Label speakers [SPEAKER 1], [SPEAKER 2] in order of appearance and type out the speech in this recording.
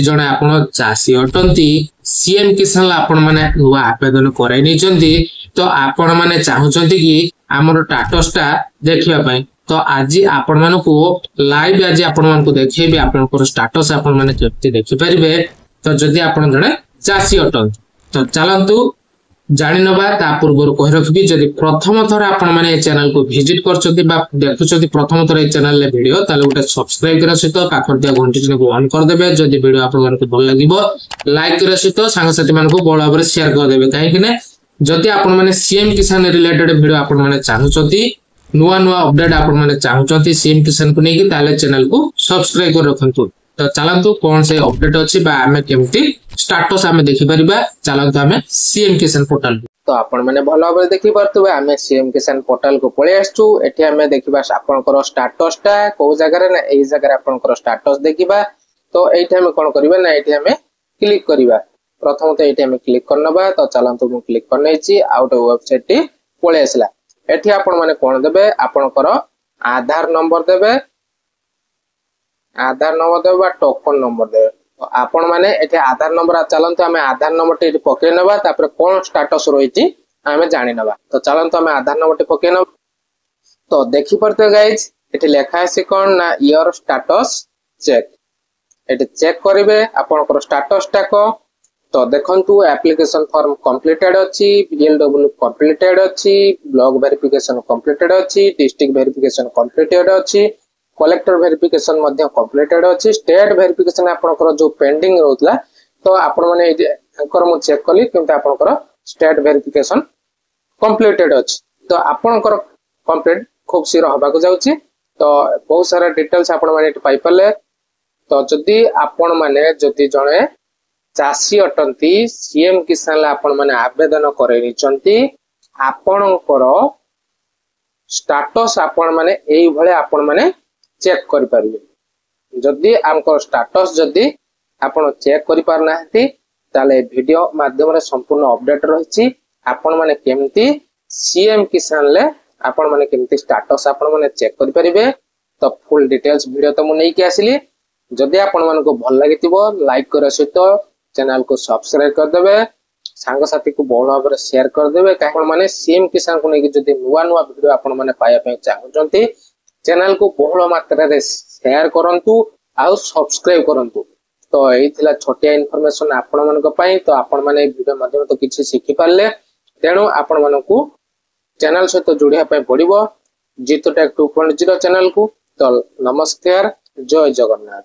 [SPEAKER 1] जड़े आपण चाषी अटंती सीएम किसान आपण माने नुआ आवेदन कराई नहीं तो आपण माने चाहूचंती कि हमर स्टेटस टा देखिया पई तो आज आपण मानको लाइव आज आपण मानको देखैबे आपनकर स्टेटस आपण माने केते देखि परिबे। तो जदि आपण जड़े चाषी अटंती तो चलंतु जानि नबा ता पूर्व कहि रखबी जदि प्रथम थर आपण माने चैनल को विजिट करछथि बा देखुछथि प्रथम थर ए चैनल ले वीडियो ताले उटे सब्सक्राइब करा सहित पाखर दिया घंटी चिन्ह को ऑन कर देबे। जदि वीडियो आपण मानको भल लागिबो लाइक करा सहित सांग साथी मानको बड़ भाबरे शेयर कर देबे काहे कि ने जदि आपण माने सीएम किसान रिलेटेड वीडियो आपण माने चाहूछथि नुआ नुआ अपडेट आपण माने चाहूछथि सीएम किसान को नेकी ताले चैनल को सब्सक्राइब कर रखंतु। तो चलंतु कौन से अपडेट अछि बा हमें केमती स्टेटस हमें देखि परिबा। चलंतु हमें सीएम किसान पोर्टल तो आपण माने भल भाबरे देखि परतबे हमें सीएम किसान पोर्टल को पळे आछू। एठी हमें देखिबा आपनकर स्टेटस टा को जगह रे ना एई जगह रे आपनकर स्टेटस देखिबा। तो एठी हमें कोन करिबा ना एठी हमें क्लिक करिबा। प्रथम तो एठी हमें क्लिक करनबा। तो चलंतु मु क्लिक करनैछि आउट वेबसाइट टी पळे आसला। एठी आपण माने कोन देबे आपनकर आधार नंबर देबे बा टोकन नंबर देबे। तो आपण माने एठी आधार नंबर चलंतु हमें आधार नंबर टी पके नबा तापर कोन स्टेटस रहिछि हमें जानि नबा। तो चलंतु हमें आधार नंबर टी पके नबा। तो देखि परते गाइस एठी लेखा আছে कोन ना योर स्टेटस चेक। एठी चेक करिवे आपनकर स्टेटस टा को। तो देखंतु एप्लीकेशन फॉर्म कंप्लीटेड अछि, बीएलडब्ल्यू कंप्लीटेड अछि, ब्लॉक वेरिफिकेशन कंप्लीटेड अछि, डिस्ट्रिक्ट वेरिफिकेशन कंप्लीटेड अछि, कलेक्टर वेरिफिकेशन मध्य कंप्लीटेड अछि, स्टेट वेरिफिकेशन आपनकर जो पेंडिंग रहउतला तो आपण माने एकर मु चेक कली किंतु आपनकर स्टेट वेरिफिकेशन कंप्लीटेड अछि। तो आपनकर कंप्लीट खूब शीघ्र होबा को जाउछि। तो बहुत सारा डिटेल्स आपण माने पाई परले। तो जदि आपण माने जदि जणे चाषी अटंती सीएम किसान आपण माने आवेदन करे निचंती आपनकर स्टेटस आपण माने एई भले आपण माने चेक करि परिबे। जदि हमको स्टेटस जदि आपण चेक करि पार नाहती ताले वीडियो माध्यम रे संपूर्ण अपडेट रहिछि। आपण माने केमती सीएम किसान ले आपण माने केमती स्टेटस आपण माने चेक करि परिबे। तो फुल डिटेल्स वीडियो तो मु नै कि आसिली। जदि आपण मानको भल लागितिबो लाइक कर सहित चैनल को सब्सक्राइब कर देबे, सांग साथी को बहुल भाव में शेयर कर देबे। आपण माने सीएम किसान को नै जदि नुवा नुवा वीडियो आपण माने पाया पे चाहउचंती चैनल को बहुल मात्रा रे शेयर करंतु आ सब्सक्राइब करंतु। तो एई थिला छोटिया इन्फॉर्मेशन आपण मानको पई। तो आपण माने वीडियो माध्यम तो किछि सिखि पारले तेनु आपण मानको चैनल सहित जोड़िया पे पड़िबो जीतो टेक 2.0 चैनल को। तो नमस्कार, जय जगन्नाथ।